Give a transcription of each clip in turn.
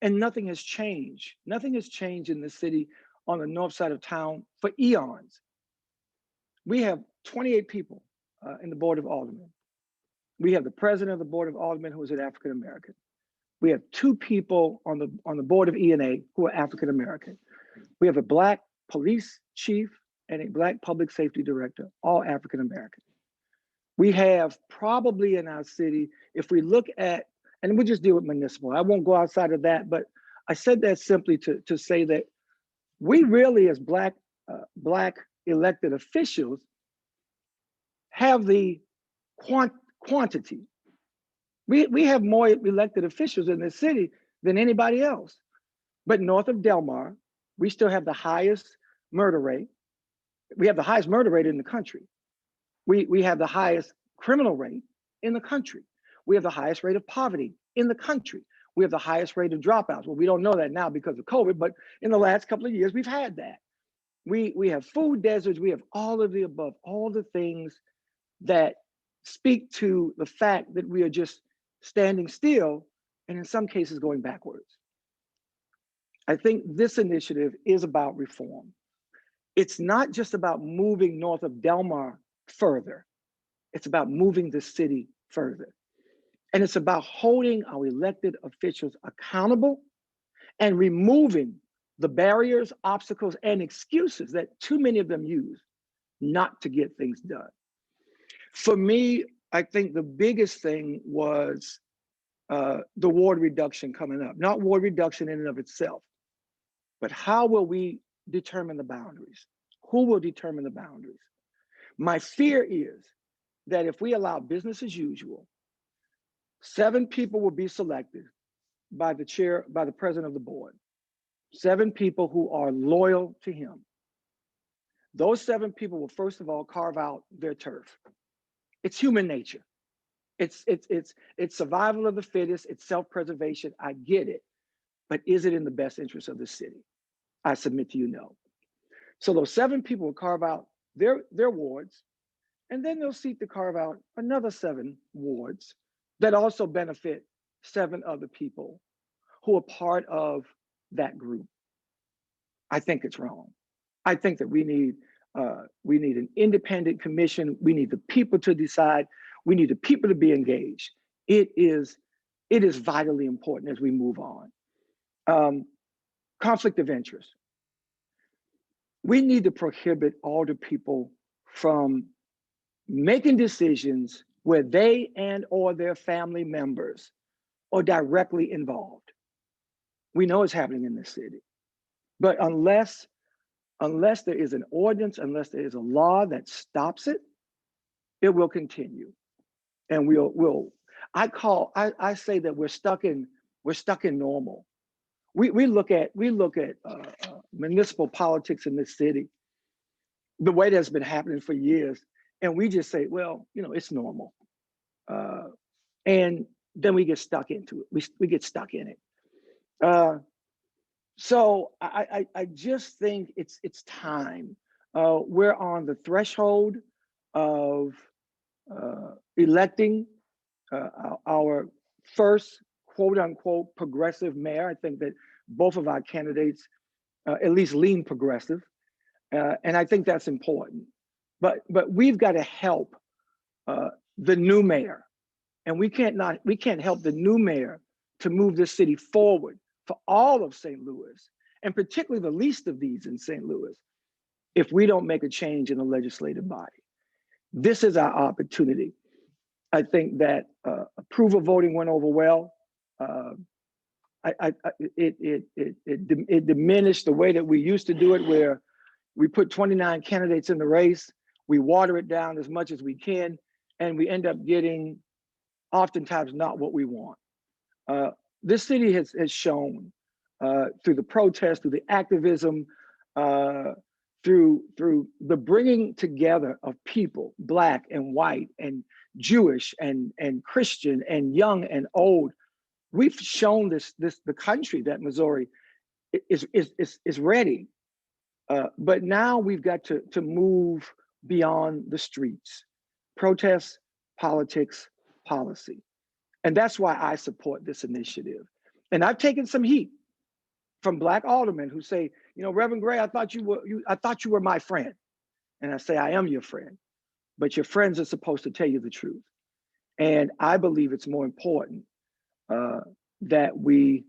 And nothing has changed. Nothing has changed in the city on the north side of town for eons. We have 28 people in the Board of Aldermen. We have the president of the Board of Aldermen who is an African American. We have 2 people on the Board of E&A who are African American. We have a Black police chief and a Black public safety director, all African American. We have probably in our city, if we look at, and we just deal with municipal, I won't go outside of that, but I said that simply to say that we really, as Black elected officials, have the quantity. We have more elected officials in this city than anybody else. But north of Delmar, we still have the highest murder rate. We have the highest murder rate in the country. We have the highest criminal rate in the country. We have the highest rate of poverty in the country. We have the highest rate of dropouts. Well, we don't know that now because of COVID, but in the last couple of years, we've had that. We have food deserts. We have all of the above, all the things that speak to the fact that we are just standing still and in some cases going backwards. I think this initiative is about reform. It's not just about moving north of Delmar further. It's about moving the city further. And it's about holding our elected officials accountable and removing the barriers, obstacles, and excuses that too many of them use not to get things done. For me, I think the biggest thing was the ward reduction coming up. Not ward reduction in and of itself, but how will we determine the boundaries? Who will determine the boundaries? My fear is that if we allow business as usual, 7 people will be selected by the president of the board, 7 people who are loyal to him. Those 7 people will first of all carve out their turf. It's human nature. It's survival of the fittest, it's self-preservation, I get it. But is it in the best interest of the city? I submit to you, no. So those 7 people will carve out their wards, and then they'll seek to carve out another 7 wards that also benefit 7 other people who are part of that group. I think it's wrong. I think that we need an independent commission. We need the people to decide. We need the people to be engaged. It is vitally important as we move on. Conflict of interest. We need to prohibit older people from making decisions where they and or their family members are directly involved. We know it's happening in this city. But unless there is an ordinance, unless there is a law that stops it, it will continue. And I say that we're stuck in normal. We look at municipal politics in this city, the way that's been happening for years, and we just say, well, it's normal. And then we get stuck into it. We get stuck in it. So I just think it's time. We're on the threshold of electing our first quote unquote progressive mayor. I think that both of our candidates at least lean progressive. And I think that's important. But we've got to help the new mayor. And we can't help the new mayor to move this city forward for all of St. Louis, and particularly the least of these in St. Louis, if we don't make a change in the legislative body. This is our opportunity. I think that approval voting went over well. It diminished the way that we used to do it, where we put 29 candidates in the race, we water it down as much as we can, and we end up getting oftentimes not what we want. This city has shown through the protests, through the activism, through the bringing together of people, Black and white and Jewish and Christian and young and old. We've shown the country that Missouri is ready. But now we've got to move beyond the streets, protests, politics, policy. And that's why I support this initiative. And I've taken some heat from Black aldermen who say, you know, Reverend Gray, I thought you were my friend. And I say, I am your friend, but your friends are supposed to tell you the truth. And I believe it's more important that we,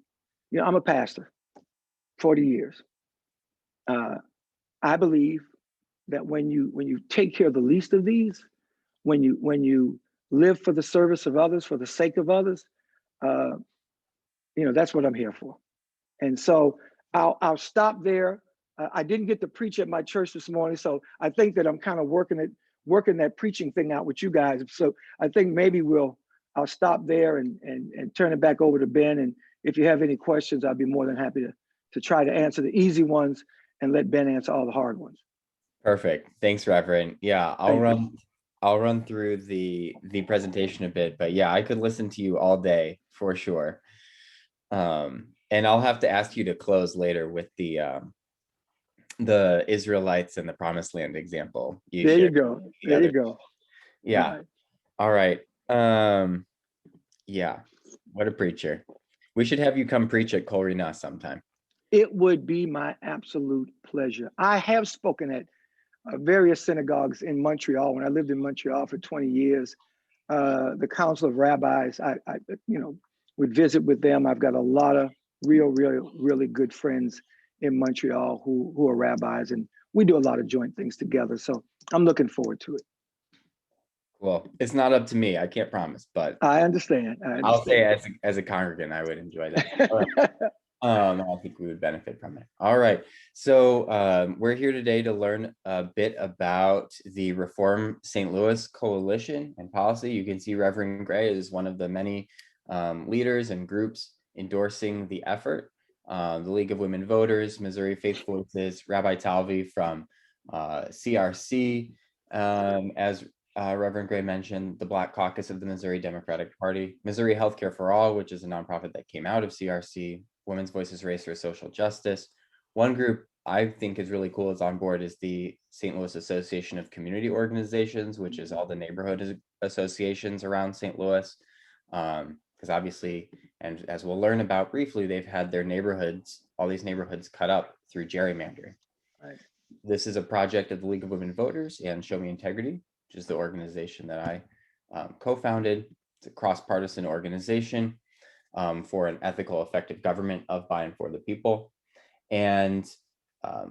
you know, I'm a pastor, 40 years. I believe that when you take care of the least of these, when you live for the service of others, for the sake of others, you know, that's what I'm here for. And so I'll stop there. I didn't get to preach at my church this morning, so I think that I'm kind of working that preaching thing out with you guys. So I think maybe I'll stop there and turn it back over to Ben. And if you have any questions, I'd be more than happy to try to answer the easy ones and let Ben answer all the hard ones. Perfect. Thanks, Reverend. Yeah, I'll run through the presentation a bit, but yeah, I could listen to you all day for sure. And I'll have to ask you to close later with the Israelites and the Promised Land example. There you go. There you go. Yeah. All right. Yeah. What a preacher. We should have you come preach at Kol Rinah sometime. It would be my absolute pleasure. I have spoken at various synagogues in Montreal. When I lived in Montreal for 20 years, the Council of Rabbis, I would visit with them. I've got a lot of really good friends in Montreal who are rabbis, and we do a lot of joint things together. So I'm looking forward to it. Well, it's not up to me. I can't promise, but I understand. I'll say as a congregant, I would enjoy that. I think we would benefit from it. All right. So we're here today to learn a bit about the Reform St. Louis Coalition and policy. You can see Reverend Gray is one of the many leaders and groups endorsing the effort. The League of Women Voters, Missouri Faith Voices, Rabbi Talvi from CRC, as Reverend Gray mentioned, the Black Caucus of the Missouri Democratic Party, Missouri Healthcare for All, which is a nonprofit that came out of CRC, Women's Voices Race for Social Justice. One group I think is really cool is on board is the St. Louis Association of Community Organizations, which is all the neighborhood associations around St. Louis. Because obviously, and as we'll learn about briefly, they've had their neighborhoods, all these neighborhoods cut up through gerrymandering. Right. This is a project of the League of Women Voters and Show Me Integrity, which is the organization that I co-founded. It's a cross-partisan organization for an ethical, effective government of, by, and for the people. And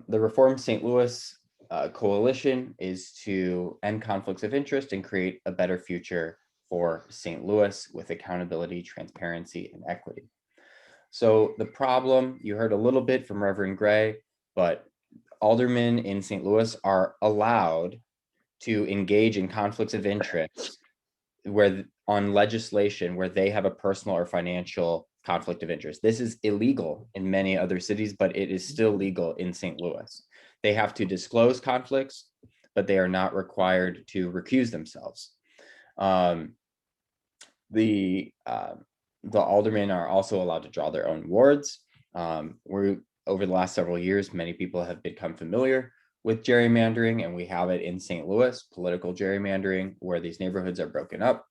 the Reform St. Louis Coalition is to end conflicts of interest and create a better future for St. Louis with accountability, transparency, and equity. So the problem, you heard a little bit from Reverend Gray, but aldermen in St. Louis are allowed to engage in conflicts of interest where on legislation where they have a personal or financial conflict of interest. This is illegal in many other cities, but it is still legal in St. Louis. They have to disclose conflicts, but they are not required to recuse themselves. The aldermen are also allowed to draw their own wards. Over the last several years, many people have become familiar with gerrymandering, and we have it in St. Louis, political gerrymandering, where these neighborhoods are broken up.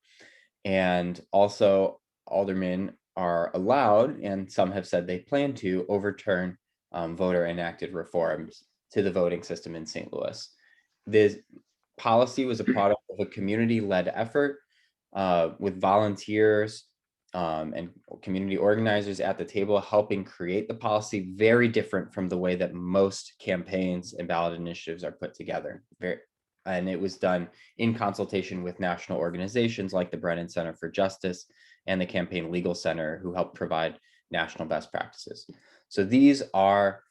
And also aldermen are allowed, and some have said they plan to, overturn voter enacted reforms to the voting system in St. Louis. This policy was a product of a community-led effort with volunteers and community organizers at the table helping create the policy, very different from the way that most campaigns and ballot initiatives are put together. And it was done in consultation with national organizations like the Brennan Center for Justice and the Campaign Legal Center, who helped provide national best practices. So these are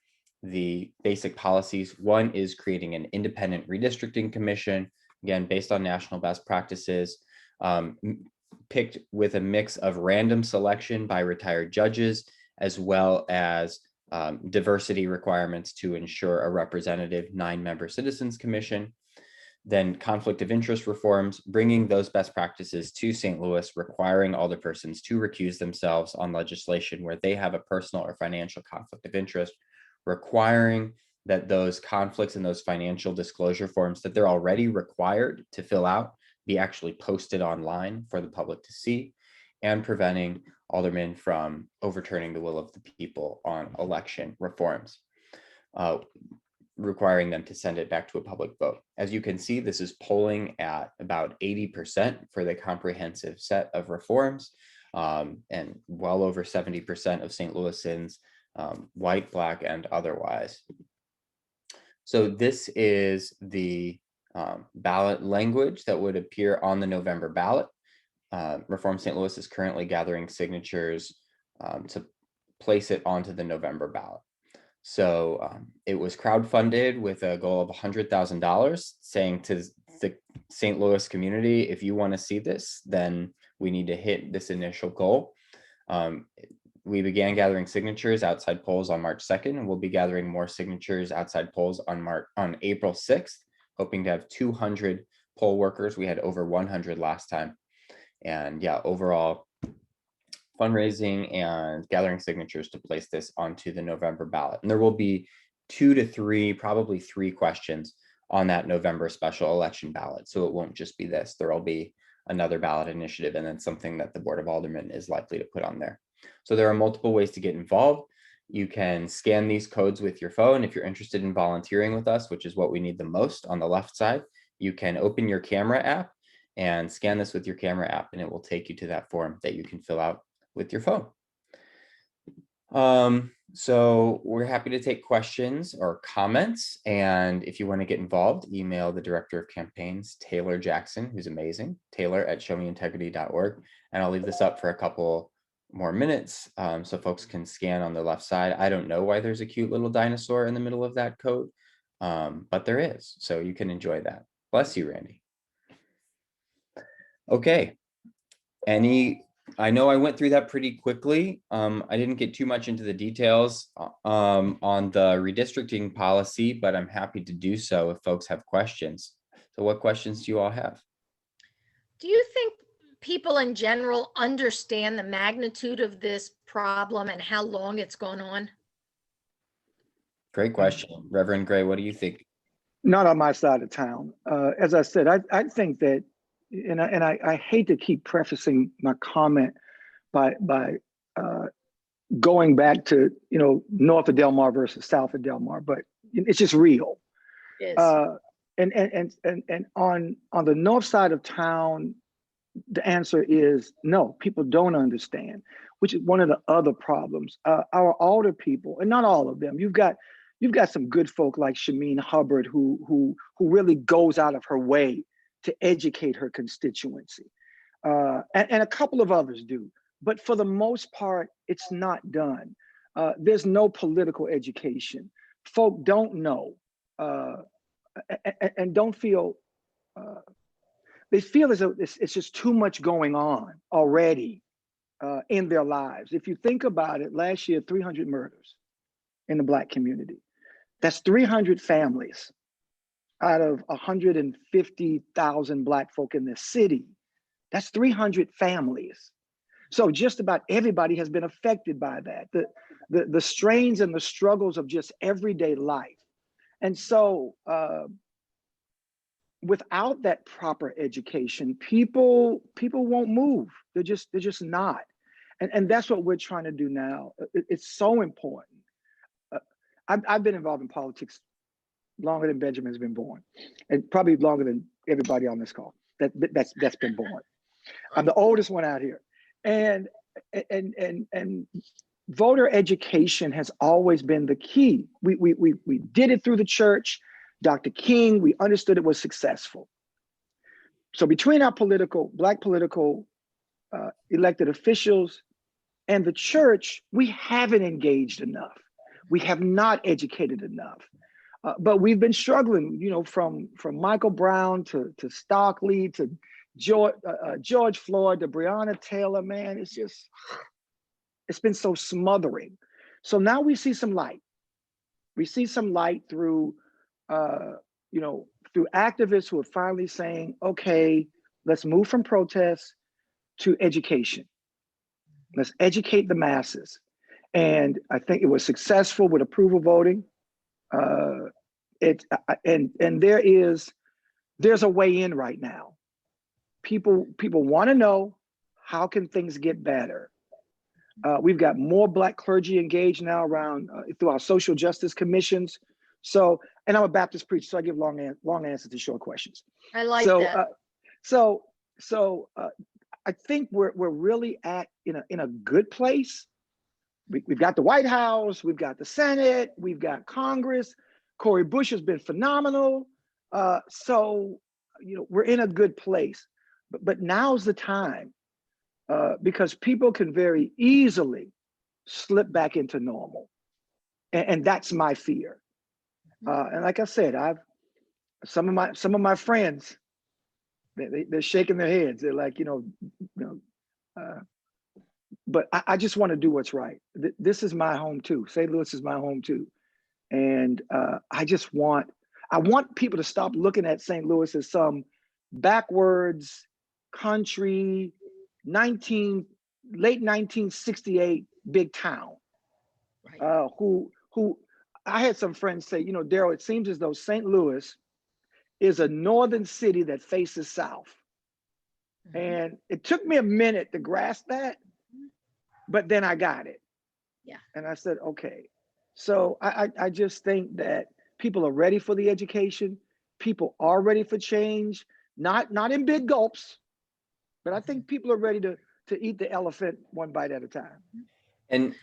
the basic policies. One is creating an independent redistricting commission, again, based on national best practices, picked with a mix of random selection by retired judges, as well as diversity requirements to ensure a representative 9-member citizens commission. Then conflict of interest reforms, bringing those best practices to St. Louis, requiring alderpersons to recuse themselves on legislation where they have a personal or financial conflict of interest, requiring that those conflicts and those financial disclosure forms that they're already required to fill out be actually posted online for the public to see, and preventing aldermen from overturning the will of the people on election reforms, requiring them to send it back to a public vote. As you can see, this is polling at about 80% for the comprehensive set of reforms, and well over 70% of St. Louisans, white, black, and otherwise. So this is the ballot language that would appear on the November ballot. Reform St. Louis is currently gathering signatures to place it onto the November ballot. So it was crowdfunded with a goal of $100,000, saying to the St. Louis community, if you want to see this, then we need to hit this initial goal. We began gathering signatures outside polls on March 2nd, and we'll be gathering more signatures outside polls on April 6th, hoping to have 200 poll workers. We had over 100 last time. And yeah, overall fundraising and gathering signatures to place this onto the November ballot. And there will be 2 to 3, probably 3 questions on that November special election ballot. So it won't just be this, there'll be another ballot initiative and then something that the Board of Aldermen is likely to put on there. So there are multiple ways to get involved. You can scan these codes with your phone. If you're interested in volunteering with us, which is what we need the most on the left side, you can open your camera app and scan this with your camera app, and it will take you to that form that you can fill out with your phone. So we're happy to take questions or comments. And if you want to get involved, email the Director of Campaigns, Taylor Jackson, who's amazing, taylor@showmeintegrity.org. And I'll leave this up for a couple more minutes so folks can scan on the left side. I don't know why there's a cute little dinosaur in the middle of that code, but there is. So you can enjoy that. Bless you, Randy. Okay. I know I went through that pretty quickly. I didn't get too much into the details on the redistricting policy, but I'm happy to do so if folks have questions. So what questions do you all have? Do you think people in general understand the magnitude of this problem and how long it's gone on? Great question. Reverend Gray, what do you think? Not on my side of town. As I said, I think that, and I hate to keep prefacing my comment by going back to, north of Del Mar versus south of Del Mar, but it's just real. Yes. And on the north side of town, the answer is no, people don't understand, which is one of the other problems. Our older people, and not all of them, you've got some good folk like Shameen Hubbard who really goes out of her way to educate her constituency. And a couple of others do, but for the most part, it's not done. There's no political education. Folk don't know and don't feel, they feel as though it's just too much going on already in their lives. If you think about it, last year, 300 murders in the Black community. That's 300 families out of 150,000 Black folk in this city. That's 300 families. So just about everybody has been affected by that. The strains and the struggles of just everyday life. And so without that proper education, people won't move. They're just not. And that's what we're trying to do now. It's so important. I've been involved in politics longer than Benjamin's been born, and probably longer than everybody on this call that's been born. I'm the oldest one out here, and voter education has always been the key. We did it through the church. Dr. King, we understood it was successful. So between our Black political elected officials and the church, we haven't engaged enough. We have not educated enough. But we've been struggling, from Michael Brown to Stockley to George Floyd to Breonna Taylor, man, it's been so smothering. So now we see some light. We see some light through, through activists who are finally saying, okay, let's move from protests to education. Let's educate the masses. And I think it was successful with approval voting. And there's a way in right now. People want to know how can things get better? We've got more Black clergy engaged now around through our social justice commissions. So, and I'm a Baptist preacher, so I give long answers to short questions. I like So, that. I think we're really in a good place. We've got the White House, we've got the Senate, we've got Congress. Cori Bush has been phenomenal. So, we're in a good place. But now's the time because people can very easily slip back into normal, and that's my fear. And like I said, some of my friends, they're shaking their heads. They're like, but I just want to do what's right. This is my home too. St. Louis is my home too. And I want people to stop looking at St. Louis as some backwards country, late 1968 big town. Right. Who I had some friends say, Daryl, it seems as though St. Louis is a northern city that faces south. And it took me a minute to grasp that, but then I got it. Yeah. And I said, okay. So I just think that people are ready for the education. People are ready for change, not in big gulps, but I think people are ready to eat the elephant one bite at a time. And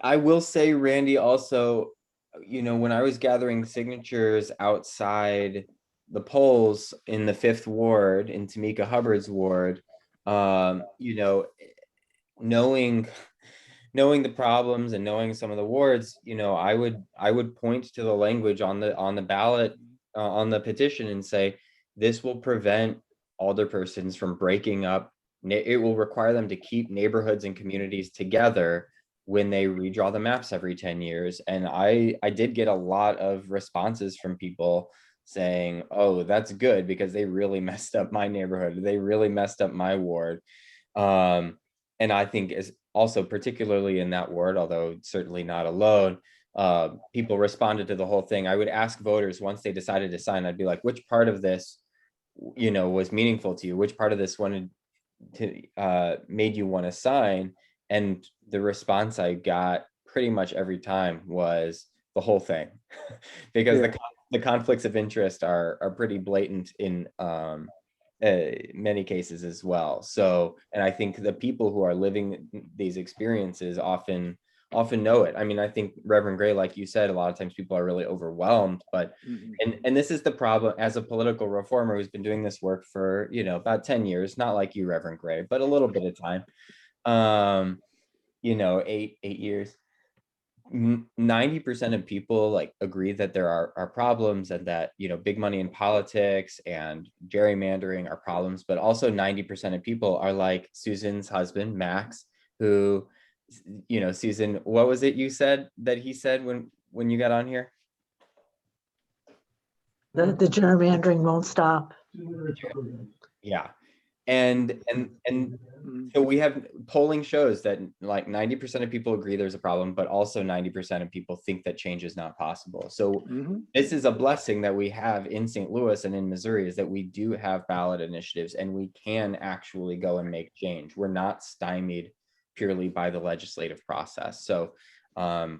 I will say, Randy, also, when I was gathering signatures outside the polls in the 5th ward, in Tamika Hubbard's ward, knowing the problems and knowing some of the wards, I would point to the language on the ballot, on the petition, and say, this will prevent alderpersons from breaking up. It will require them to keep neighborhoods and communities together when they redraw the maps every 10 years. And I did get a lot of responses from people saying, oh, that's good, because they really messed up my neighborhood. They really messed up my ward. And I think is also particularly in that ward, although certainly not alone, people responded to the whole thing. I would ask voters once they decided to sign, I'd be like, which part of this, was meaningful to you? Which part of this made you want to sign? And the response I got pretty much every time was the whole thing, because the conflicts of interest are pretty blatant in many cases as well. So, and I think the people who are living these experiences often know it. I mean, I think Reverend Gray, like you said, a lot of times people are really overwhelmed, but and this is the problem as a political reformer who's been doing this work for about 10 years, not like you, Reverend Gray, but a little bit of time. 8 years. 90% of people agree that there are problems, and that big money in politics and gerrymandering are problems, but also 90% of people are like Susan's husband, Max, who Susan, what was it you said that he said when you got on here? The gerrymandering won't stop. Yeah. And so we have polling shows that 90% of people agree there's a problem, but also 90% of people think that change is not possible. So this is a blessing that we have in St. Louis and in Missouri, is that we do have ballot initiatives and we can actually go and make change. We're not stymied purely by the legislative process. So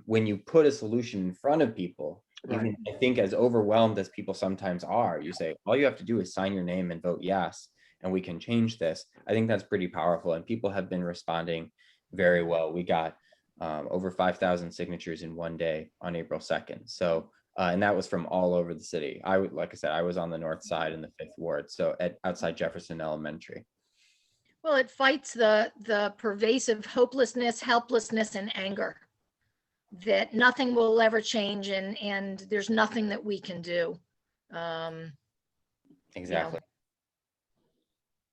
when you put a solution in front of people, even I think as overwhelmed as people sometimes are, you say, all you have to do is sign your name and vote yes, and we can change this. I think that's pretty powerful, and people have been responding very well. We got over 5,000 signatures in one day on April 2nd. So, and that was from all over the city. Like I said, I was on the north side in the 5th ward, so outside Jefferson Elementary. Well, it fights the pervasive hopelessness, helplessness, and anger that nothing will ever change, and there's nothing that we can do. Exactly.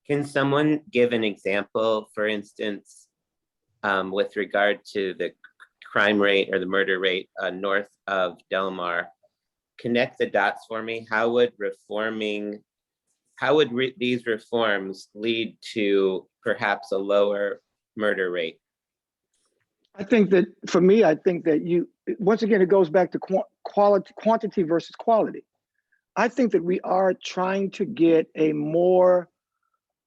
Can someone give an example, for instance, with regard to the crime rate or the murder rate north of Del Mar? Connect the dots for me. How would these reforms lead to perhaps a lower murder rate? I think that for me, once again, it goes back to quantity versus quality. I think that we are trying to get a more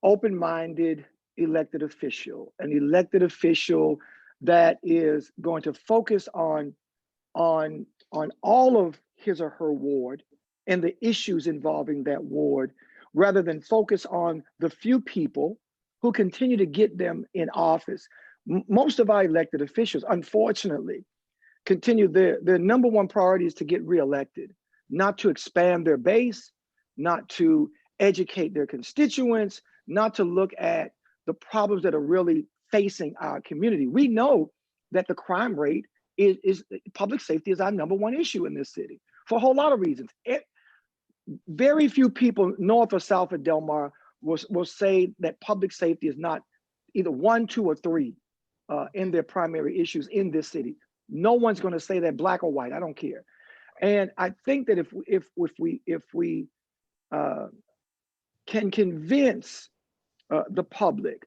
open-minded, elected official, an elected official that is going to focus on all of his or her ward and the issues involving that ward, rather than focus on the few people who continue to get them in office. Most of our elected officials, unfortunately, continue their number one priority is to get reelected, not to expand their base, not to educate their constituents, not to look at the problems that are really facing our community. We know that the crime rate is public safety is our number one issue in this city for a whole lot of reasons. Very few people north or south of Del Mar will say that public safety is not either 1, 2, or 3 in their primary issues in this city. No one's going to say that, black or white. I don't care. And I think that if we can convince the public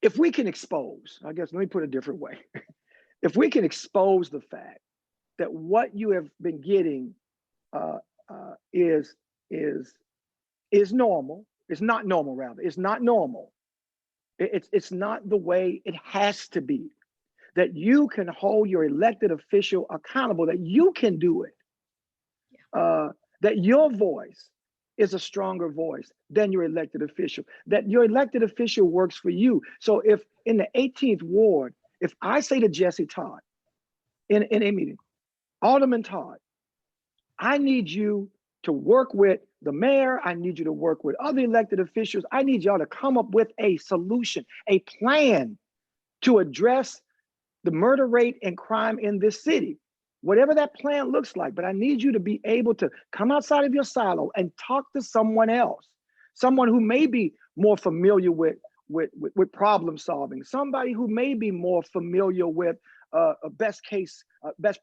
if we can expose, I guess, let me put it a different way. If we can expose the fact that what you have been getting is normal, it's not normal, rather, it's not normal. It's not the way it has to be, that you can hold your elected official accountable, that you can do it, that your voice is a stronger voice than your elected official, that your elected official works for you. So if in the 18th ward, if I say to Jesse Todd in a meeting, Alderman Todd, I need you to work with the mayor, I need you to work with other elected officials, I need y'all to come up with a solution, a plan to address the murder rate and crime in this city. Whatever that plan looks like, but I need you to be able to come outside of your silo and talk to someone else, someone who may be more familiar with problem solving, somebody who may be more familiar with best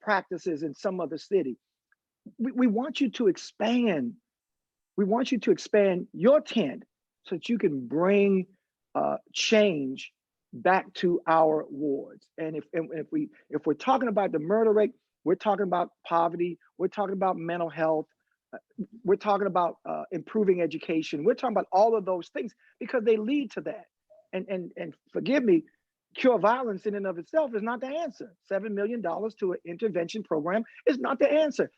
practices in some other city. We want you to expand. We want you to expand your tent so that you can bring change back to our wards. And if we're talking about the murder rate, we're talking about poverty, we're talking about mental health, we're talking about improving education, we're talking about all of those things because they lead to that. And forgive me, cure violence in and of itself is not the answer. $7 million to an intervention program is not the answer.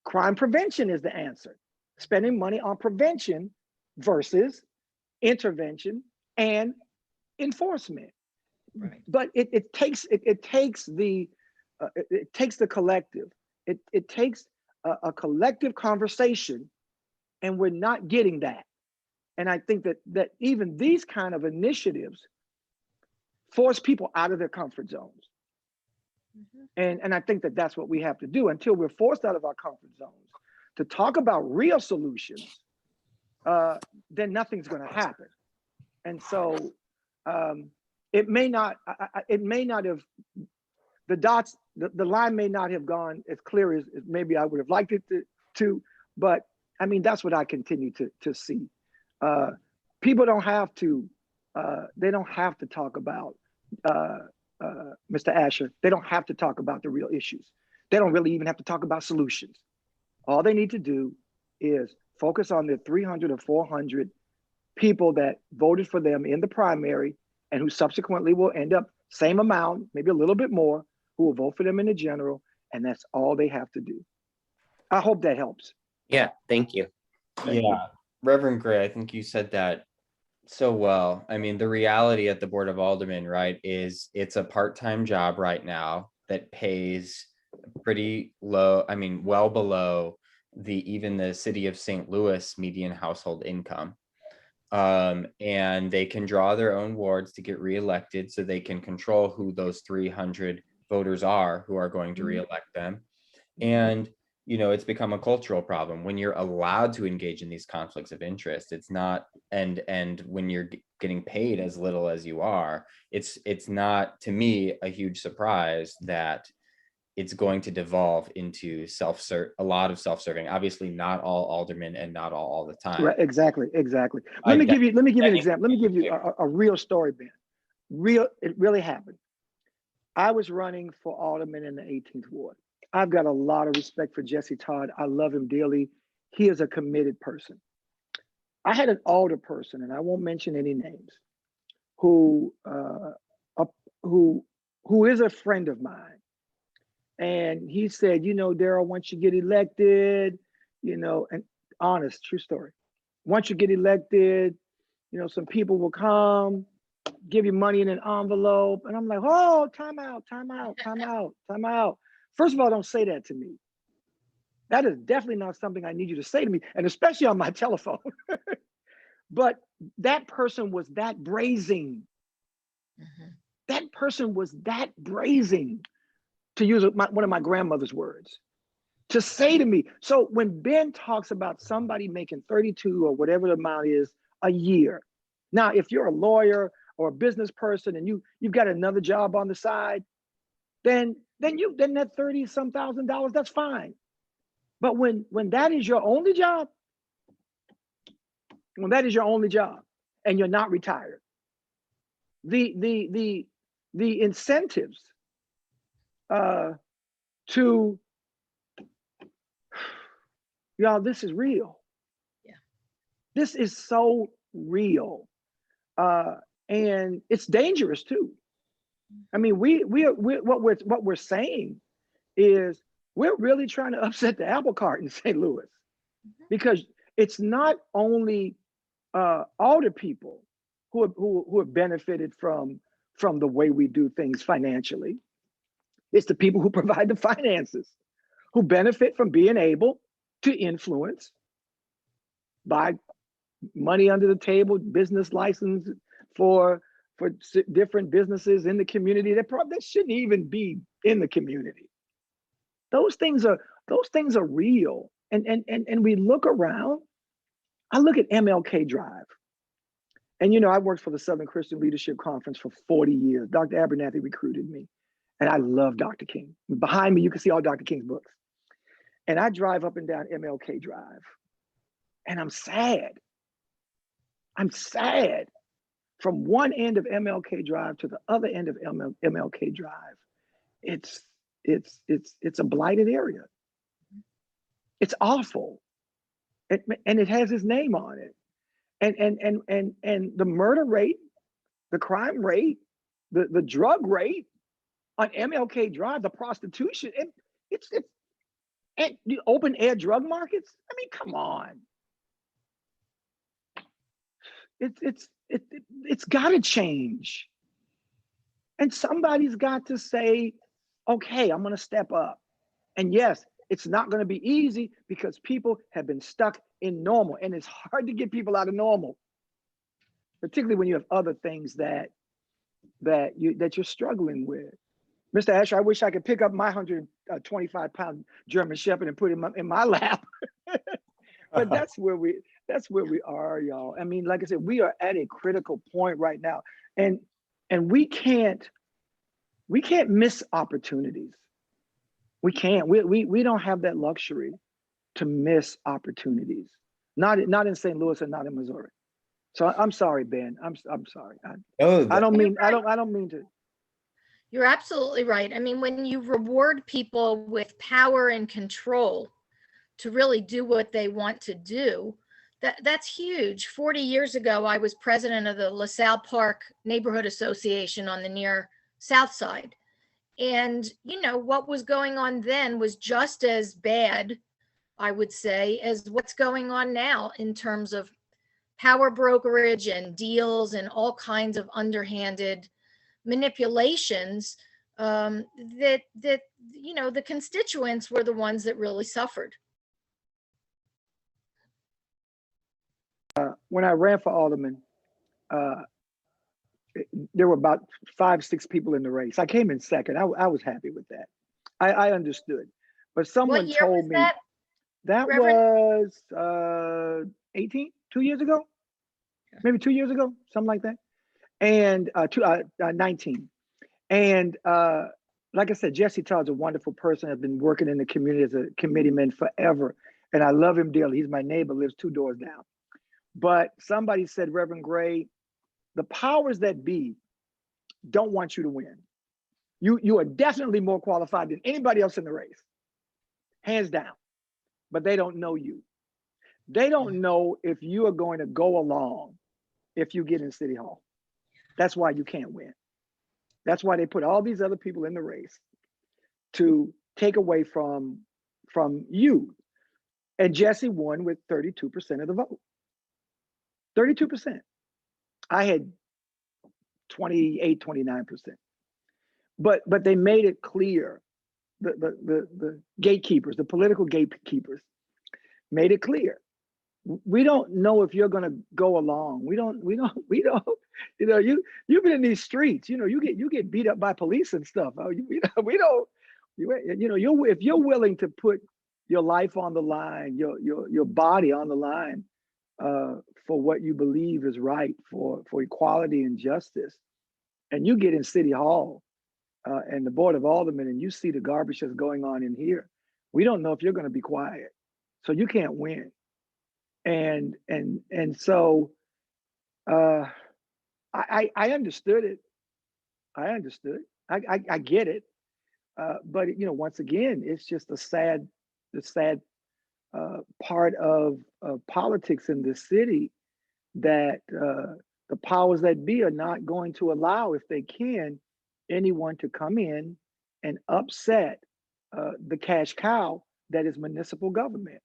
Crime prevention is the answer. Spending money on prevention versus intervention and enforcement. Right. But it takes the collective. It takes a collective conversation, and we're not getting that. And I think that even these kind of initiatives force people out of their comfort zones. Mm-hmm. And I think that that's what we have to do until we're forced out of our comfort zones to talk about real solutions. Then nothing's going to happen. And so it may not have, the line may not have gone as clear as maybe I would have liked it to, but I mean, that's what I continue to see. People don't have to, they don't have to talk about Mr. Asher. They don't have to talk about the real issues. They don't really even have to talk about solutions. All they need to do is focus on the 300 or 400 people that voted for them in the primary and who subsequently will end up same amount, maybe a little bit more, who will vote for them in the general, and that's all they have to do. I hope that helps. Yeah, thank you. Yeah, Reverend Gray, I think you said that so well. I mean, the reality at the Board of Aldermen, right, is it's a part-time job right now that pays pretty low, I mean, well below even the city of St. Louis median household income. And they can draw their own wards to get reelected, so they can control who those 300 voters are who are going to reelect them. And you know, it's become a cultural problem when you're allowed to engage in these conflicts of interest. It's not, and when you're getting paid as little as you are, it's not, to me, a huge surprise that it's going to devolve into a lot of self-serving. Obviously, not all aldermen and not all the time. Right, exactly. Let me give you an example. Let me give you a real story, Ben. It really happened. I was running for alderman in the 18th ward. I've got a lot of respect for Jesse Todd. I love him dearly. He is a committed person. I had an older person, and I won't mention any names, who who is a friend of mine. And he said, you know, Daryl, once you get elected, you know, and honest, true story. Once you get elected, you know, some people will come, give you money in an envelope. And I'm like, oh, time out, time out, time out, time out. First of all, don't say that to me. That is definitely not something I need you to say to me, and especially on my telephone. But that person was that brazen. Mhm. That person was that brazen, to use one of my grandmother's words, to say to me. So when Ben talks about somebody making 32 or whatever the amount is a year, now if you're a lawyer or a business person and you've got another job on the side, then that 30 some $1,000, that's fine. But when that is your only job, when that is your only job and you're not retired, the incentives to, y'all, this is real. Yeah. This is so real. And it's dangerous too. I mean, what we're saying is we're really trying to upset the apple cart in St. Louis, because it's not only older people who have benefited from the way we do things financially. It's the people who provide the finances who benefit from being able to influence by money under the table, business license for different businesses in the community that shouldn't even be in the community. Those things are real. And we look around. I look at MLK Drive. And you know, I worked for the Southern Christian Leadership Conference for 40 years. Dr. Abernathy recruited me. And I love Dr. King. Behind me, you can see all Dr. King's books. And I drive up and down MLK Drive. And I'm sad. I'm sad. From one end of MLK Drive to the other end of MLK Drive, it's a blighted area. It's awful. And it has his name on it. And the murder rate, the crime rate, the drug rate on MLK Drive, the prostitution, it's and the open air drug markets. I mean, come on. It's got to change. And somebody's got to say, okay, I'm going to step up. And yes, it's not going to be easy because people have been stuck in normal, and it's hard to get people out of normal, particularly when you have other things that you're struggling with. Mr. Asher, I wish I could pick up my 125-pound German Shepherd and put him in my lap. But that's where we are, y'all. I mean, like I said, we are at a critical point right now, and we can't miss opportunities. We can't. We don't have that luxury to miss opportunities. Not in St. Louis and not in Missouri. So I'm sorry, Ben. I'm sorry. I don't mean to. You're absolutely right. I mean, when you reward people with power and control to really do what they want to do, that's huge. 40 years ago, I was president of the LaSalle Park Neighborhood Association on the near South Side. And, you know, what was going on then was just as bad, I would say, as what's going on now in terms of power brokerage and deals and all kinds of underhanded manipulations that you know, the constituents were the ones that really suffered. When I ran for alderman, there were about 5-6 people in the race. I came in second. I was happy with that. I understood. But someone told me that was 18, 2 years ago, maybe 2 years ago, something like that. And 19. And like I said, Jesse Todd's a wonderful person. I've been working in the community as a committeeman forever. And I love him dearly. He's my neighbor, lives 2 doors down. But somebody said, Reverend Gray, the powers that be don't want you to win. You are definitely more qualified than anybody else in the race, hands down, but they don't know you. They don't know if you are going to go along if you get in City Hall. That's why you can't win. That's why they put all these other people in the race to take away from you. And Jesse won with 32% of the vote. 32%. I had 28, 29%. But they made it clear, the gatekeepers, the political gatekeepers made it clear. We don't know if you're going to go along. We don't, you know, you've been in these streets, you know, you get beat up by police and stuff. We don't, you know, if you're willing to put your life on the line, your body on the line for what you believe is right, for equality and justice, and you get in City Hall and the Board of Aldermen and you see the garbage that's going on in here, we don't know if you're going to be quiet. So you can't win. And so I understood it. I understood. I get it. But you know, once again, it's just the sad part of politics in this city that the powers that be are not going to allow, if they can, anyone to come in and upset the cash cow that is municipal government.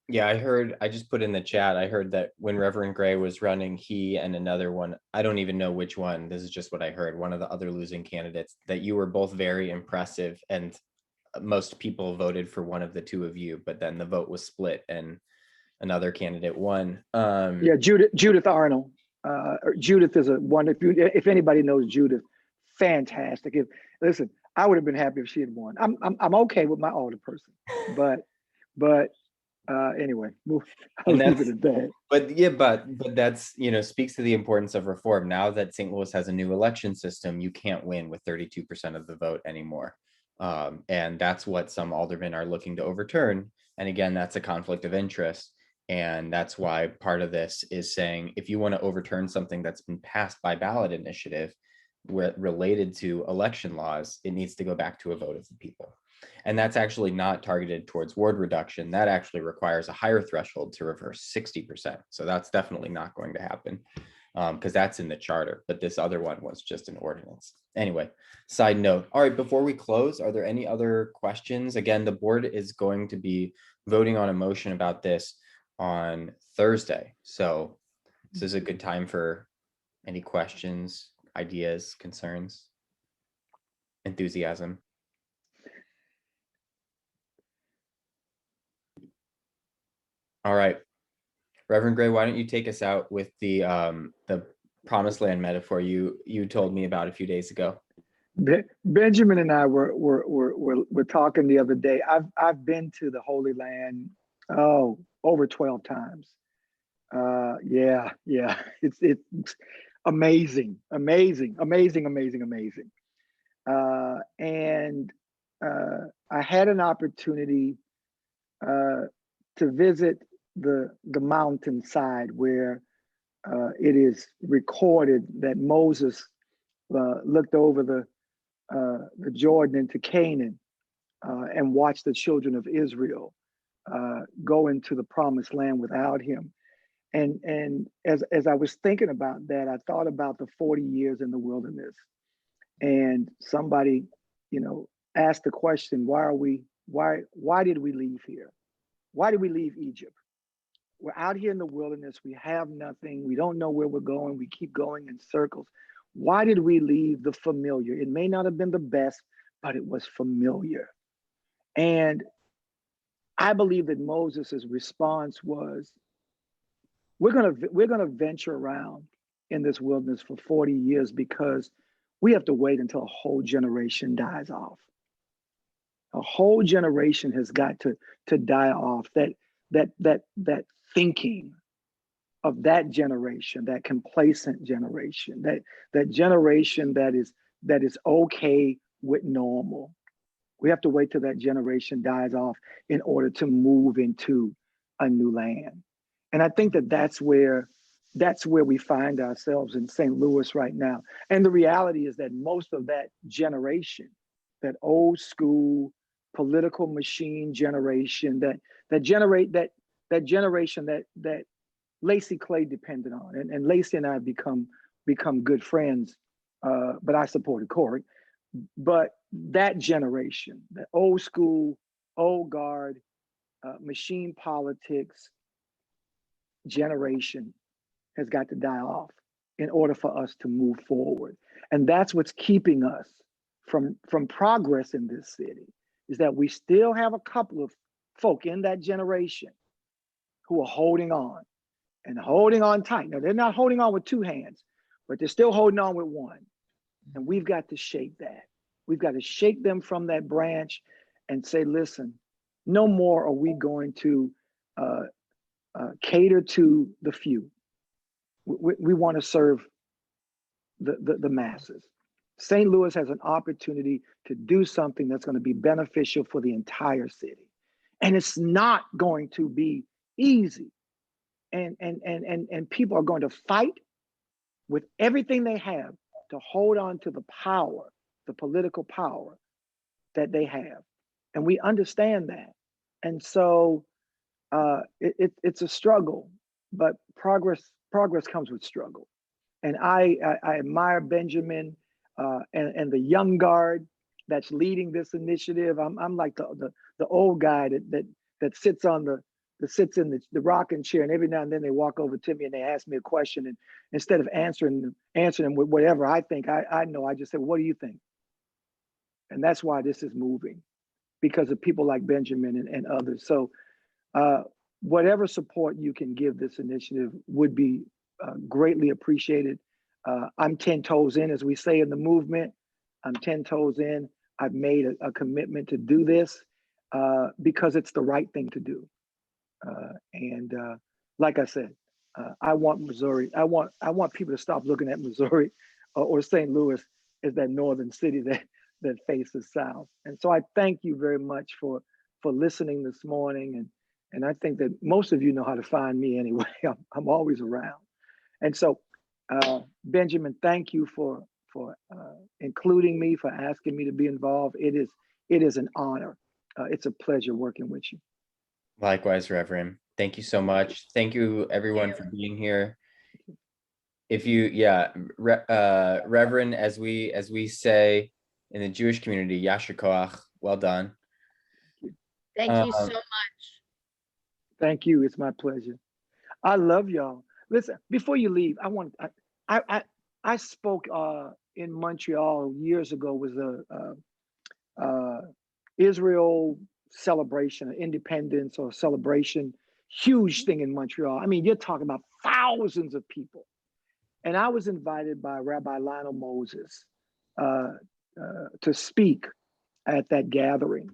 Yeah, I just put in the chat, I heard that when Reverend Gray was running, he and another one, I don't even know which one, this is just what I heard, one of the other losing candidates, that you were both very impressive, and most people voted for one of the two of you, but then the vote was split and another candidate won. Yeah, Judith Arnold. Judith is a one. If anybody knows Judith, fantastic. Listen, I would have been happy if she had won. I'm okay with my older person, but anyway, I'll leave it at that. But yeah, but that's, you know, speaks to the importance of reform. Now that St. Louis has a new election system, you can't win with 32% of the vote anymore. And that's what some aldermen are looking to overturn. And again, that's a conflict of interest. And that's why part of this is saying, if you want to overturn something that's been passed by ballot initiative related to election laws, it needs to go back to a vote of the people. And that's actually not targeted towards ward reduction. That actually requires a higher threshold to reverse 60%. So that's definitely not going to happen because that's in the charter. But this other one was just an ordinance. Anyway, side note. All right, before we close, are there any other questions? Again, the board is going to be voting on a motion about this on Thursday. So this is a good time for any questions, ideas, concerns, enthusiasm. All right, Reverend Gray, why don't you take us out with the promised land metaphor you told me about a few days ago? Benjamin and I were talking the other day. I've been to the Holy Land over 12 times. Yeah, it's amazing. And I had an opportunity to visit the mountainside where it is recorded that Moses looked over the Jordan into Canaan and watched the children of Israel go into the promised land without him. And as I was thinking about that, I thought about the 40 years in the wilderness. And somebody, you know, asked the question, why did we leave here? Why did we leave Egypt? We're out here in the wilderness. We have nothing. We don't know where we're going. We keep going in circles. Why did we leave the familiar? It may not have been the best, but it was familiar. And I believe that Moses's response was, we're gonna venture around in this wilderness for 40 years because we have to wait until a whole generation dies off. A whole generation has got to die off. That thinking of that generation, that complacent generation, that generation that is okay with normal. We have to wait till that generation dies off in order to move into a new land. And I think that that's where we find ourselves in St. Louis right now. And the reality is that most of that generation that old school political machine generation that generation that Lacey Clay depended on, and Lacey and I have become good friends. But I supported Corey. But that generation, the old school, old guard, machine politics generation has got to die off in order for us to move forward. And that's what's keeping us from progress in this city, is that we still have a couple of folk in that generation who are holding on and holding on tight. Now, they're not holding on with two hands, but they're still holding on with one. And we've got to shake that. We've got to shake them from that branch and say, listen, no more are we going to cater to the few. We want to serve the masses. St. Louis has an opportunity to do something that's going to be beneficial for the entire city. And it's not going to be easy. And people are going to fight with everything they have to hold on to the power, the political power that they have. And we understand that. And so it's a struggle, but progress comes with struggle. And I admire Benjamin and the young guard that's leading this initiative. I'm like the old guy that sits in the rocking chair, and every now and then they walk over to me and they ask me a question, and instead of answering them with whatever I think I know, I just say, what do you think? And that's why this is moving, because of people like Benjamin and others. So whatever support you can give this initiative would be greatly appreciated. I'm 10 toes in, as we say in the movement. I'm 10 toes in. I've made a commitment to do this because it's the right thing to do. And like I said, I want Missouri. I want people to stop looking at Missouri or St. Louis as that northern city that faces south. And so I thank you very much for listening this morning. And I think that most of you know how to find me anyway. I'm always around. And so, Benjamin, thank you for including me, for asking me to be involved. It is an honor. It's a pleasure working with you. Likewise, Reverend. Thank you so much. Thank you, everyone, for being here. If you, Reverend, as we say in the Jewish community, Yasher Koach, well done. Thank you so much. Thank you. It's my pleasure. I love y'all. Listen, before you leave, I spoke in Montreal years ago. Was a Israel celebration, independence or celebration, huge thing in Montreal. I mean, you're talking about thousands of people. And I was invited by Rabbi Lionel Moses to speak at that gathering.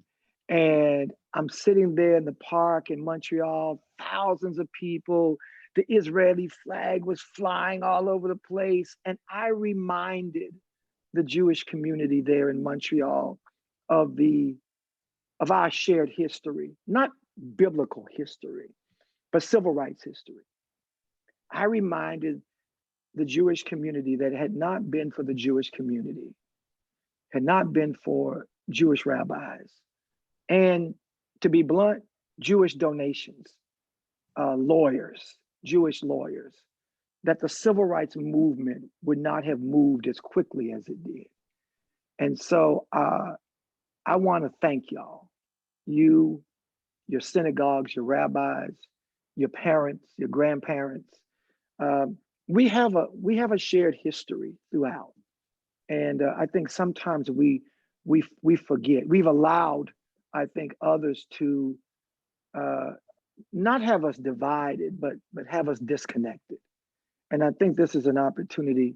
And I'm sitting there in the park in Montreal, thousands of people. The Israeli flag was flying all over the place. And I reminded the Jewish community there in Montreal of our shared history, not biblical history, but civil rights history. I reminded the Jewish community that had not been for the Jewish community, had not been for Jewish rabbis, and to be blunt, Jewish donations, Jewish lawyers, that the civil rights movement would not have moved as quickly as it did. And so I want to thank y'all, you, your synagogues, your rabbis, your parents, your grandparents. We have a shared history throughout. And I think sometimes we forget. We've allowed, I think, others to not have us divided, but have us disconnected. And I think this is an opportunity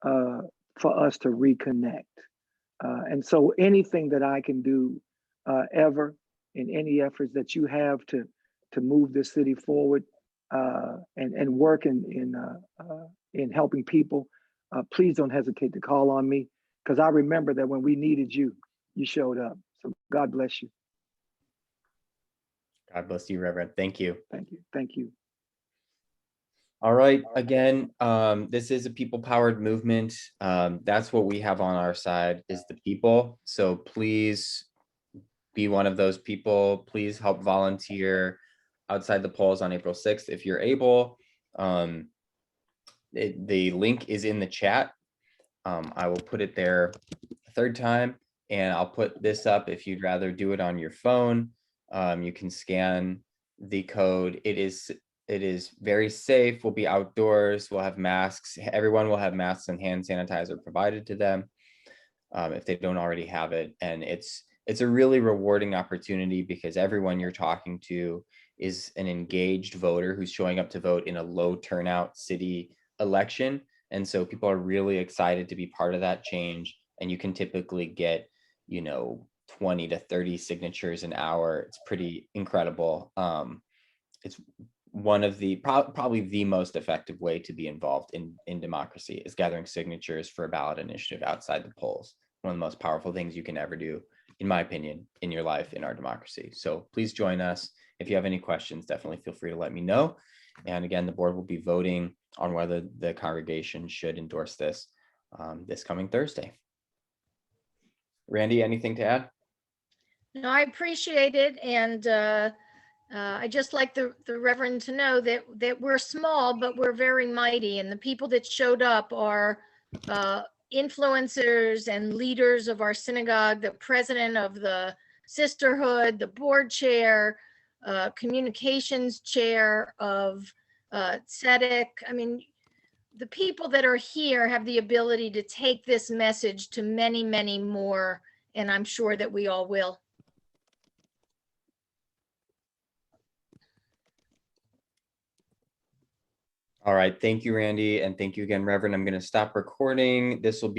for us to reconnect. And so anything that I can do ever in any efforts that you have to move this city forward and work in helping people, please don't hesitate to call on me, because I remember that when we needed you, you showed up. So God bless you. God bless you, Reverend. Thank you. Thank you. Thank you. All right, again, this is a people-powered movement. That's what we have on our side is the people. So please be one of those people. Please help volunteer outside the polls on April 6th if you're able. The link is in the chat. I will put it there a third time, and I'll put this up if you'd rather do it on your phone. You can scan the code. It is very safe. We'll be outdoors. We'll have masks. Everyone will have masks and hand sanitizer provided to them if they don't already have it. And it's a really rewarding opportunity because everyone you're talking to is an engaged voter who's showing up to vote in a low turnout city election. And so people are really excited to be part of that change. And you can typically get, 20 to 30 signatures an hour. It's pretty incredible. It's one of the probably the most effective way to be involved in democracy is gathering signatures for a ballot initiative outside the polls. One of the most powerful things you can ever do, in my opinion, in your life, in our democracy. So please join us. If you have any questions, definitely feel free to let me know. And again, the board will be voting on whether the congregation should endorse this this coming Thursday. Randy, anything to add? No, I appreciate it. And I just like the Reverend to know that we're small, but we're very mighty. And the people that showed up are influencers and leaders of our synagogue, the president of the sisterhood, the board chair, communications chair of Tzedek. I mean, the people that are here have the ability to take this message to many, many more. And I'm sure that we all will. All right. Thank you, Randy. And thank you again, Reverend. I'm going to stop recording. This will be